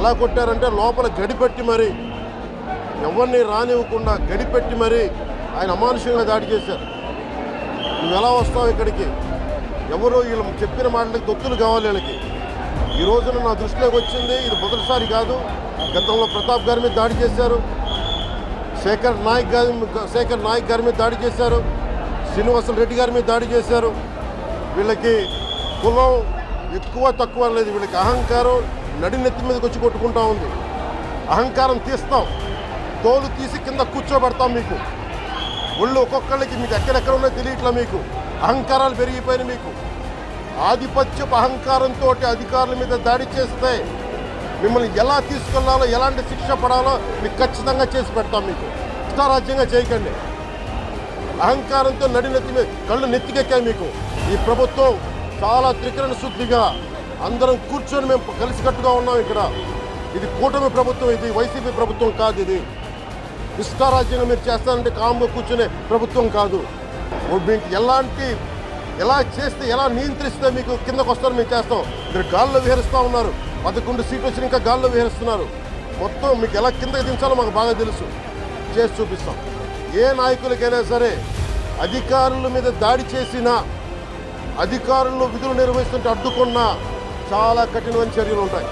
ఎలా కొట్టారంటే లోపల గడిపెట్టి మరి ఎవరిని రానివ్వకుండా గడిపెట్టి మరి ఆయన అమానుషంగా దాడి చేశారు. నువ్వు ఎలా వస్తావు ఇక్కడికి? ఎవరో వీళ్ళు చెప్పిన మాటలకి తొత్తులు కావాలి వీళ్ళకి. ఈ రోజున నా దృష్టిలోకి వచ్చింది, ఇది మొదటిసారి కాదు. గతంలో ప్రతాప్ గారి మీద దాడి చేశారు, శేఖర్ నాయక్ గారి మీద దాడి చేశారు, శ్రీనివాసులు రెడ్డి గారి మీద దాడి చేశారు. వీళ్ళకి కులం ఎక్కువ తక్కువ లేదు, వీళ్ళకి అహంకారం నడినెత్తి మీదకి వచ్చి కొట్టుకుంటా ఉంది. అహంకారం తీస్తాం, తోలు తీసి కింద కూర్చోబెడతాం. మీకు ఒళ్ళు ఒక్కొక్కళ్ళకి మీకు ఎక్కడెక్కడ ఉన్నాయో తెలియట్లా. మీకు అహంకారాలు పెరిగిపోయినాయి. మీకు ఆధిపత్యపు అహంకారంతో అధికారుల మీద దాడి చేస్తే మిమ్మల్ని ఎలా తీసుకెళ్లాలో, ఎలాంటి శిక్ష పడాలో మీకు ఖచ్చితంగా చేసి పెడతాం. మీకు ఇష్టారాజ్యంగా చేయకండి. అహంకారంతో నడినెత్తి మీద కళ్ళు నెత్తికెక్కాయి మీకు. ఈ ప్రభుత్వం చాలా త్రికరణ శుద్ధిగా అందరం కూర్చొని మేము కలిసికట్టుగా ఉన్నాం ఇక్కడ. ఇది కూటమి ప్రభుత్వం, ఇది వైసీపీ ప్రభుత్వం కాదు. ఇది ఇష్టారాజ్యంగా మీరు చేస్తారంటే కాంబో కూర్చునే ప్రభుత్వం కాదు. మీకు ఎలా చేస్తే, ఎలా నియంత్రిస్తే మీకు కిందకు వస్తారో మేము చేస్తాం. మీరు గాల్లో విహరిస్తూ ఉన్నారు, 11 సీట్లు వచ్చి ఇంకా గాల్లో విహరిస్తున్నారు. మొత్తం మీకు ఎలా కిందకి దించాలో మాకు బాగా తెలుసు, చేసి చూపిస్తాం. ఏ నాయకులకైనా సరే అధికారుల మీద దాడి చేసినా, అధికారులు విధులు నిర్వహిస్తుంటే అడ్డుకున్నా చాలా కఠినమైన చర్యలు ఉంటాయి.